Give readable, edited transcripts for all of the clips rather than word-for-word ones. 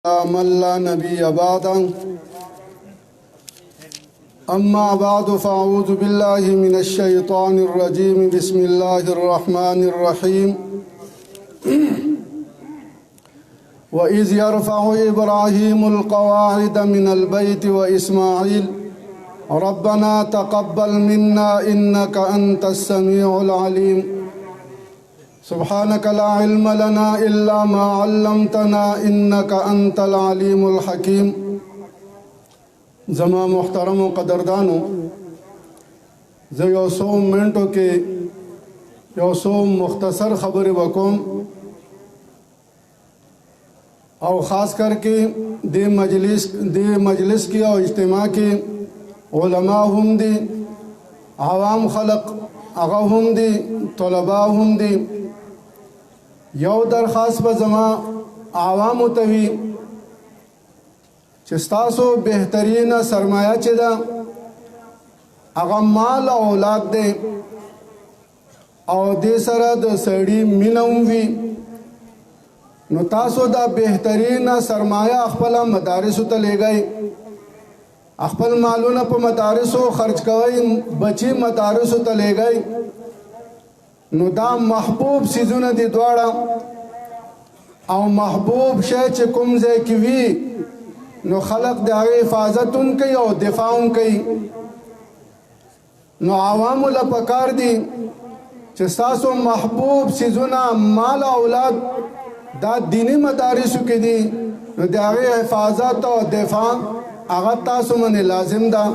من لا نبي بعده أما بعد فأعوذ بالله من الشيطان الرجيم بسم الله الرحمن الرحيم وإذ يرفع إبراهيم القواعد من البيت وإسماعيل ربنا تقبل منا إنك أنت السميع العليم سبحانك لا علم لنا إلا ما علمتنا إنك أنت العليم الحكيم. زما محترم و قدردانو زه یو څو منټو کې یو څو مختصر خبرې وکوم او خاص کر کې د مجلس کې او اجتماع کې علماء هم دي، عوام خلق هغه هم دي، طلباء هم دي. یو درخواست به زما عوامو ته وي چې ستاسو بهترینه سرمایه چې ده هغه مال او اولاد دی او دې سره د سړي مینه هم وي، نو تاسو دا بهترینه سرمایه خپله مدارسو ته لیږئ، خپل مالونه په مدارسو خرج کوئ، بچي مدارسو ته لیږئ. نو دا محبوب سیزونه دي دواړه، او محبوب شی چې کوم ځای کې وي نو خلق د هغې حفاظت هم کوي او دفاع هم کوي. نو عوامو له پکار دي چې ستاسو محبوب سیزونه مال او اولاد دا دینی مدارسو کې دي، نو د هغې حفاظت او دفاع هغه تاسو باندې لازم ده،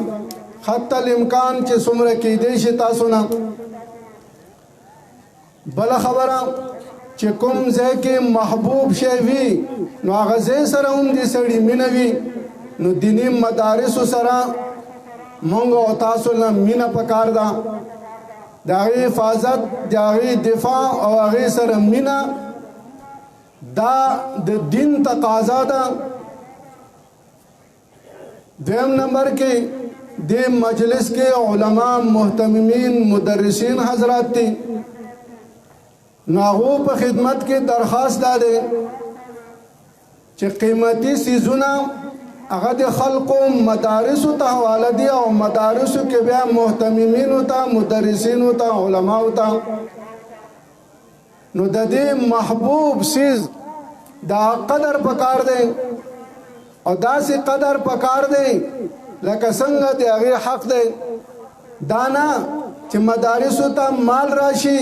حتی الامکان چې څومره کیدی شي تاسو نه. بل خبره چې کوم ځای کې محبوب شی وي نو هغه ځای سره هم د سړي مینه وي، نو دیني مدارسو سره موږ او تاسو له مینه پکار ده، د هغې حفاظت، د هغې دفاع او هغې سره مینه دا د دین تقاضا ده. دویم نمبر کې د مجلس کې علما، محتممین، مدرسین حضرات دي، ناغو په خدمت کې درخواست داده چې قیمتي سیزونه هغه د خلقو مدارسو ته حواله دي او مدارسو کې بیا محتممینو ته، مدرسینو ته، علماو ته. نو د دې محبوب سیز دا قدر پکار دی او داسې قدر پکار دی لکه څنګه د هغې حق دی. دا نه چې مدارسو ته مال راشي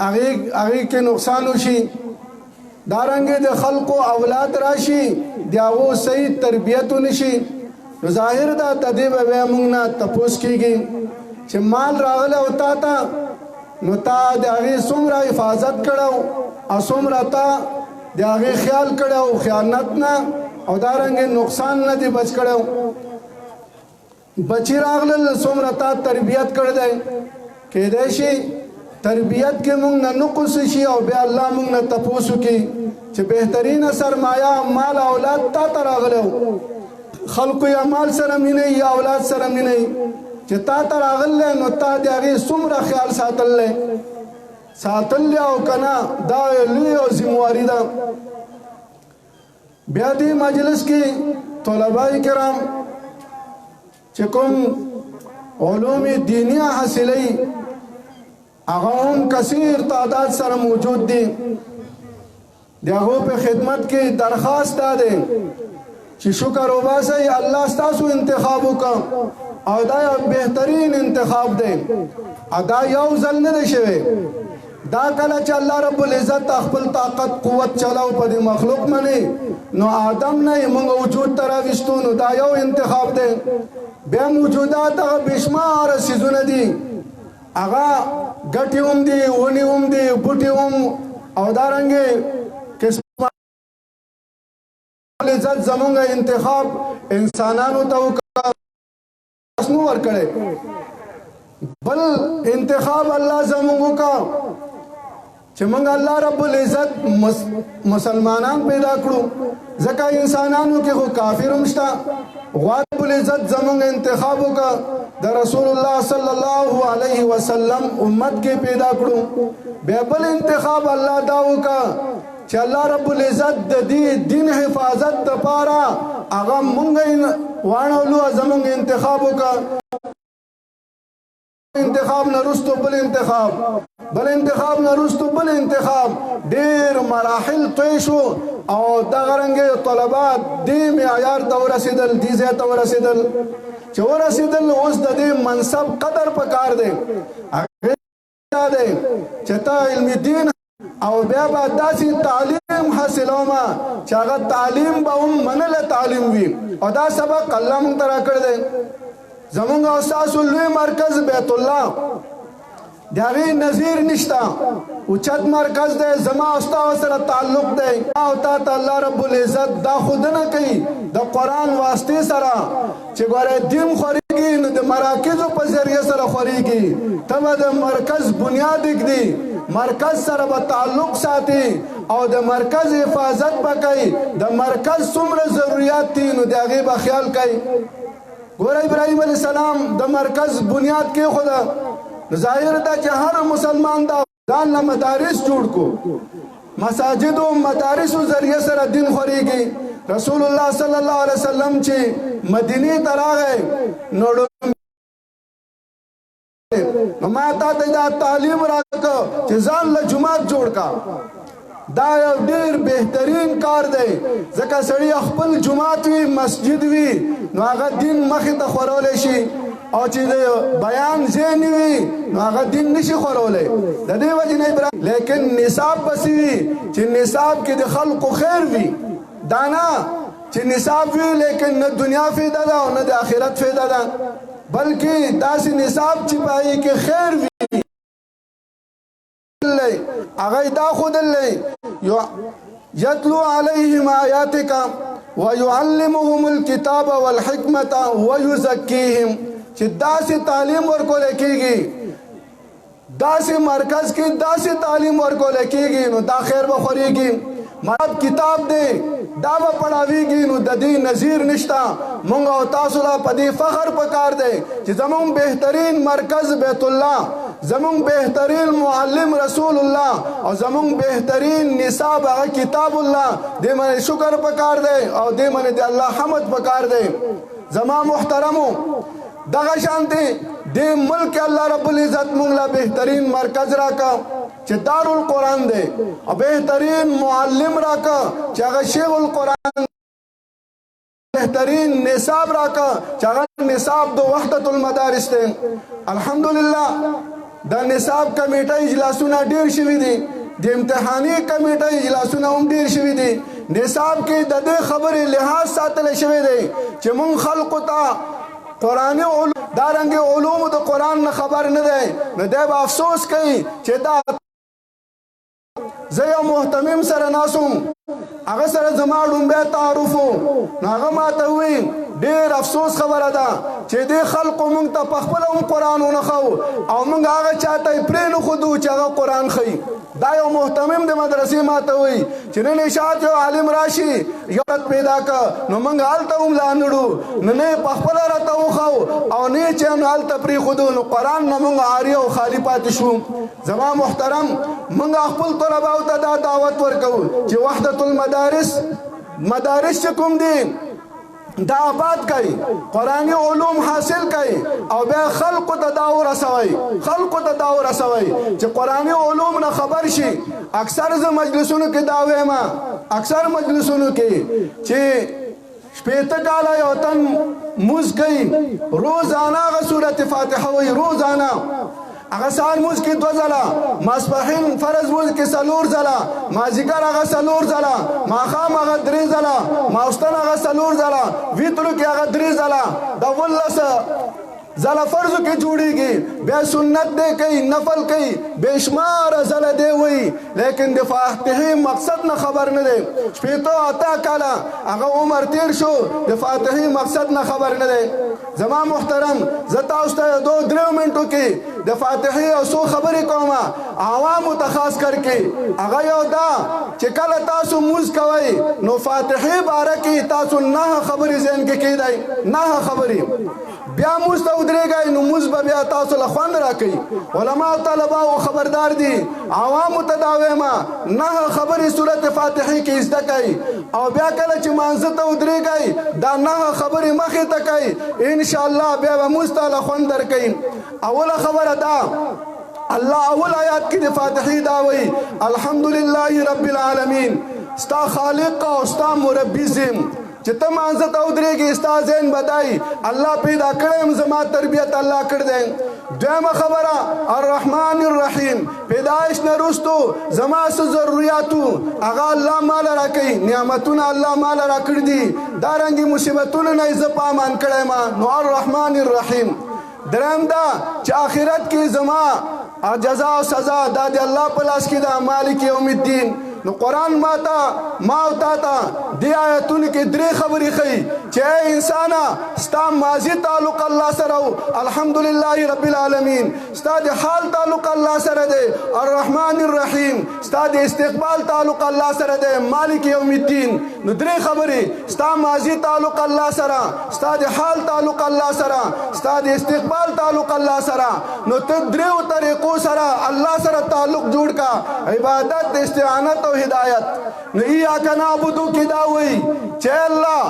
هغې کې نقصان وشي، دارنګې د خلقو اولاد راشي د هغو صحیح تربیت ونشي. نو ظاهر ده د دې به بیا موږ نه تپوس کېږي چې مال راغلی او تا ته، نو تا د هغې څومره حفاظت کړی او څومره تا د هغې خیال کړی او خیانت نه او دارنګې نقصان نه دی بچ کړی. بچي راغلل څومره تا تربیت کړی دی، کیدای شي تربیت کې موږ نه نقص شي او بیا الله موږ نه تپوس وکړي چې بهترینه سرمایه مال اولاد تا ته راغلی، خلکو یا مال سره مینه یا اولاد سره مینه چې تا ته راغلی، نو تا د هغې څومره خیال ساتلی او که نه دا لوی او ذمواري ده. بیا دې مجلس کې طلباء کرام چې کوم علوم دینیه حاصلوي هغه هم کثیر تعداد سره موجود دي، د هغو په خدمت کې درخواست دا دی چې شکر وباسئ، الله ستاسو انتخاب وکړه او دا یو بهترین انتخاب دی. دا یو ځل نه دی شوی، دا کله چې الله رب العزت خپل طاقت قوت چلاو په دې مخلوق باندې، نو آدم نه یې موږ وجود ته راویستو، نو دا یو انتخاب دی. بیا موجودات هغه بېشماره څیزونه دي، هغه ګټې هم دي، ونې هم دي، بوټي هم، او دارنګې قسمه عزت زمونږ انتخاب انسانانو ته وکړه، نو ورکړی. بل انتخاب الله زمونږ وکړه چې موږ الله رب العزت مسلمانان پیدا کړو، ځکه انسانانو کې خو کافر هم شته. رب العزت زمونږ انتخاب وکړه، د رسول الله صلی الله علیه وسلم امت کې پیدا کړو. بیا بل انتخاب الله دا وکړه چې الله رب العزت د دې دین حفاظت لپاره هغه مونږ واړولو، زمونږ انتخاب وکړ، انتخاب نه وروسته بل انتخاب، بل انتخاب نه وروسته بل انتخاب، ډېر مراحل طی شو او دغه رنګې طلبا دې معیار ته ورسېدل، دې ځای ته ورسېدل چې ورسېدل اوس د دې منصب قدر پکار دی، هغه دا دی چې ته علم دین او بیا به داسې تعلیم حاصلومه چې هغه تعلیم به هم منله تعلیم وي، او دا سبق الله موږ ته راکړی دی. زمونږ او ستاسو لوی مرکز بیت الله د هغې نظیر نشته، اوچت مرکز دی، زما او ستا سره تعلق دی، او تا ته الله رب العزت دا ښودنه کوي د قرآن واسطې سره چې ګوره دین خورېږي نو د مراکزو په ذریعه سره خورېږي، ته به د مرکز بنیاد ږدي، مرکز سره به تعلق ساتي او د مرکز حفاظت به کوي، د مرکز څومره ضروریات دي نو د هغې به خیال کوي. ګوره ابراهیم علیه السلام د مرکز بنیاد کېښوده، ظاهر ده چې هر مسلمان دا ځان له مدارس جوړ کو، مساجد او مدارسو ذریعه سره دین خورېږي. رسول الله صلی الله علیه وسلم چې مدینې ته راغی نو ما تا ته دا تعلیم راکړه چې ځان له جومات جوړ کا، دا یو ډېر بهترین کار دی، ځکه سړی خپل جومات وي، مسجد وي، نو هغه دین مخې ته خورولی شي، او چې د بیان ځای نه وي نو هغه دین نشي خورولی. د دې وجې نه لیکن نصاب بسې وي چې نصاب کې د خلقو خیر وي، دا نه چې نصاب وي لیکن نه دنیا فایده ده او نه د آخرت فایده ده، بلکې داسې نصاب چې په هغې کې خیر وي. هغه دا ښودلی یتلو علیهم آیاتک ویعلمهم الکتاب والحکمة ویزکیهم، چې داسې تعلیم ورکولی کېږي، داسې مرکز کې داسې تعلیم ورکولی کېږي نو دا خیر به خورېږي. مطلب کتاب دی دا به پړاویږي نو د دې نظیر نشته. مونږ او تاسو له په دې فخر پکار دی چې زمونږ بهترین مرکز بیت الله، زمونږ بهترین معلم رسول الله او زمونږ بهترین نصاب هغه کتاب الله، دې باندې شکر پکار دی او دې باندې د الله حمد پکار دی. زما محترمو دغه شانتي دې ملک الله رب العزت مونږ له بهترین مرکز راکا چې دارالقرآن دی، او بهترین معلم راکا چې هغه شیخ القرآن، بهترین نصاب راکا چې هغه نصاب د وحدت المدارس دی. الحمدلله د نصاب کمیټه اجلاسونه ډیر شوي دي، د امتحاني کمیټه اجلاسونه هم ډیر شوي دي. نصاب کې د دې خبرې لحاظ ساتل شوی دی چې مونږ خلقو ته قرآنی علوم دارنګ علوم د قرآن نه خبر نه دی، نو دی به افسوس کوي چې دا زه یو محتمم سره ناسوم، هغه سره زما ډومبی تعارف و، نو هغه ماته وویل ډېر افسوس خبره ده چې دې خلقو موږ ته پخپله هم قرآن ونه ښو او موږ هغه چاته یې پرېنښودو چې هغه قرآن ښیي. دا یو محتمم د مدرسې ماته وایي چې نن اشاعت یو عالم راشي یو پیدا که نو موږ هلته هم لا نړو، نو نه یې پخپله راته وښو او نه یې چې هلته پرېښودو، نو قرآن نه موږ عاري او خالي پاتې شو. زما محترم موږ خپل طلباو ته دا دعوت ورکوو چې وحدت المدارس مدارس چې کوم دي دا آباد کوي، قرآنی علوم حاصل کوي او بیا خلقو ته دا ورسوي، خلقو ته دا ورسوي چې قرآنی علوم نه خبر شي. اکثر زه مجلسونو کې دا وایم، اکثر مجلسونو کې چې شپېته کاله یو تن مونځ کوي، روزانه هغه سورت فاتحه وایي، روزانه هغه سهار مونځ کې 2 ځله، ماسپښین فرض مونځ کې 4 ځله، مازدیګر هغه 4 ځله، ماښام هغه 3 ځله، ماوستن هغه 4 ځله، ویترو کې هغه 3 ځله، دا 18 ځله فرضو کې جوړیږي. بیا سنت دی کوي، نفل کوي، بېشماره ځله دی وایي، لیکن د فاتحې مقصد نه خبر نه دی. 8 کاله هغه عمر تیر شو، د فاتحې مقصد نه خبر نه دی. زما محترم زه تاسو ته 2-3 منټو کې د فاتحې او څو خبرې کوم عوامو ته خاص کر کې هغه یو دا چې کله تاسو مونځ کوئ نو فاتحې باره کې تاسو 9 خبرې ذهن کې کېدای 9 خبرې بیا مونځ ته ودرېږئ نو مونځ به بیا تاسو له خوند راکوي علما او طلبا او خبردار دي عوامو ته دا وایم 9 خبرې سورت فاتحې کې زده کوي او بیا کله چې مانځه ته ودرېږئ دا 9 خبرې مخې ته کوي انشاءالله بیا به مونځ ته له خوند درکوي اوله خبره دا الله اول آیات کې د فاتحې دا وایي الحمدلله رب العالمین ستا خالق او ستا مربي زم چې ته مانځه ته ودرېږې ستا ذهن بدای الله پیدا کړی زما تربیت الله کړ دی دویمه خبره الرحمن الرحیم پیدایش نه وروستو زما څه ضرورتو هغه الله مال راکوي نعمتونه الله مال راکړي دي دارنګې مصیبتونه نه یې زه په امان کړی ما نو الرحمن الرحیم دریم دا چې آخرت کې زما جزا او سزا دا د الله په لاس کې ده مالک یوم الدین نو قرآن ما او تا ته دې آیتونو کې 3 خبرې ښیي چې ای انسانه ستا ماضي تعلق الله سره و الحمدلله رب العالمین ستا د حال تعلق الله سره دی الرحمن الرحیم ستا د استقبال تعلق الله سره دی مالک یوم الدین نو 3 خبرې ستا ماضي تعلق الله سره ستا د حال تعلق الله سره ستا د استقبال تعلق الله سره نو ته 3 طریقو سره الله سره تعلق جوړ کا عبادت استعانت او هدایت نو ایاک نعبدو کې دا وایي چې الله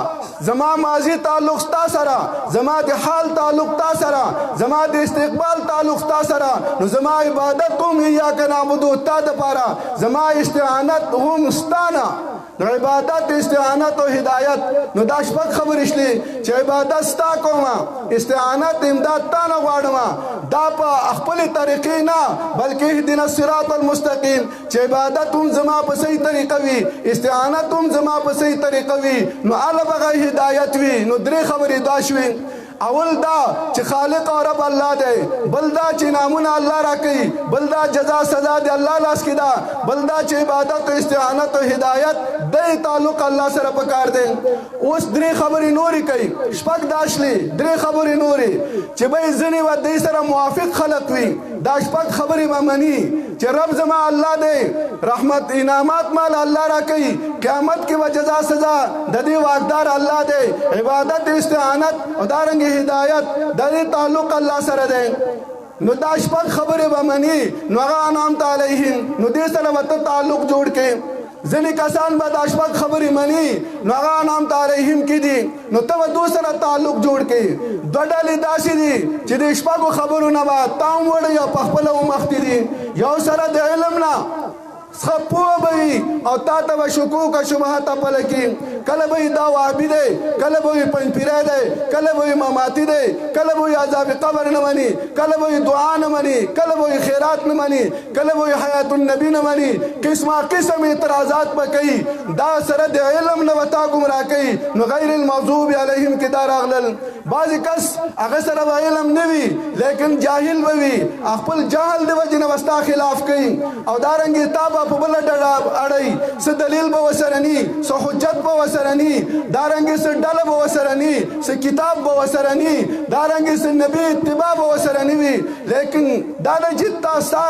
زما ماضي تعلق ستا سره زما د حال تعلق تا سره زما د استقبال تعلق تا سره نو زما عبادت هم ایاک نعبدو تا دپاره زما استعانت هم ستانه نو عبادت استعانت او هدایت نو دا شپږ خبرې شلې چې عبادت ستا کوم استعانت امداد تا نه غواړم دا په خپل طریقې نه بلکې اهدنا الصراط المستقیم چې عبادت هم زما په صحیح طریقه وي استعانت هم زما په صحیح طریقه وي نو اعلی بغه هدایت وي نو 3 خبرې دا شوې اول دا چې خالق او رب الله دی بل دا چې نامونه الله راکوي بل دا جزا سزا دی الله لاس کې دا بل دا چې عبادت او استعانت او هدایت د تعلق الله سره پکار دی اوس 3 خبرې نورې کوي شپږ داشلې 3 خبرې نورې چې به ځنې و دې سره موافق خلق وي دا شپږ خبرې به مني چې رب زما الله دی رحمت انعامات مال الله راکوي قیامت کې به جزا سزا د دې واقدار الله دی عبادت استعانت او دارنګ هدایت د دې تعلق الله سره دی نو دا شپږ خبرې به مني نو هغه انعمت علیهم نو دې سره به تعلق جوړ کې ځینې کسان به دا شپږ خبرې مني نو هغه انعمت علیهم کې دي نو ته به دو سره تعلق جوړ کې 2 ډلې داسې دي چې د شپږو خبرو نه به تا هم وړی او په خپله ومخکې دي یو سره د علم نه خپوه به وي او تا ته به شکوک او شبهات پله کې کله به دا وهابي دی کله به پنجپیری دی کله به مماتي دی کله به عذاب قبر نه مني کله به دعا نه مني کله به خیرات نه مني کله به حیات النبی نه مني قسمه قسم اعتراضات به کوي دا سره د علم نه وتا ګمراه کوي نو غیر المغضوب علیهم کې دا راغلل بعضې کس هغه سره به علم نه وي لیکن جاهل به وي خپل جهل د وجې نه به ستا خلاف کوي او دارنګې تا به په بله ډډه اړئ څه دلیل به ورسره ني څه حجت به ورسره ني دارنګې څه ډله به ورسره ني څه کتاب به ورسره ني دارنګې څه نبي اتباع به ورسره نه وي لیکن دا د چې تا ستا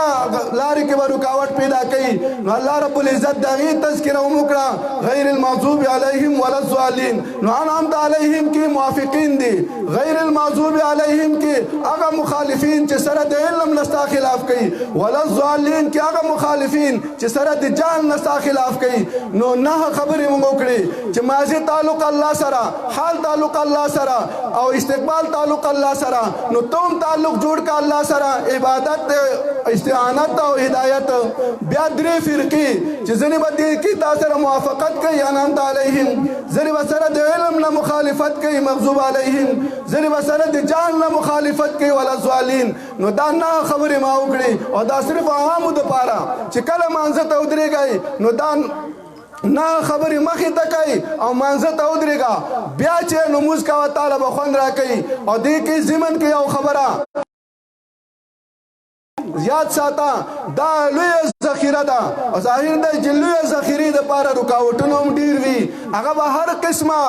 لارې کې به رکاوټ پیدا کوي نو الله رب العزت د هغې تذکره هم وکړه غیر المغضوب علیهم ولا الضالین نو انعمت علیهم کې موافقین دي غیر المغضوب علیهم کې هغه مخالفین چې سره د علم نه ستا خلاف کوي ولا الضالین کې هغه مخالفین چې سره د جان نه ستا خلاف کوي نو 9 خبرې موږ وکړې چې ماضي تعلق الله سره حال تعلق الله سره او استقبال تعلق الله سره نو تم تعلق جوړ کا الله سره عبادت استعانت او هدایت بیا 3 فرقې چې ځنې به دې کې تا سره موافقت کوي انعمت علیهم ځنې به سره د علم نه مخالفت کوي مغضوب علیهم ځنې به سره د جان نه مخالفت کوي ولا الضالین نو دا 9 خبرې ما وکړې او دا صرف عوامو دپاره چې کله مانځه ته ودرېږئ نو دا 9 خبرې مخې ته کوي او مانځه ته ودرېږه بیا چې لمونځ کوه تاله به خوند راکوي او دې کې ضمن کې یو خبره یاد ساته دا لویه ذخیره ده او ظاهر دی چې لویه ذخیرې دپاره رکاوټونه هم ډېر وي هغه به هر قسمه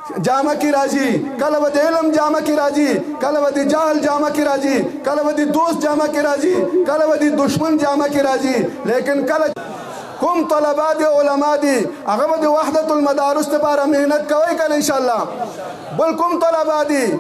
جامع کی راضی، کله به د علم جامع کی راضی، کله به د جهل جامع کی راضی، کله به د دوست جامع کی راضی، کله به د دشمن جامع کی راضی. لیکن کله کوم طلبا دي علما دي هغه به د وحدت المدارس لپاره محنت کوي کنه ان شاء الله. بل کوم طلبا دي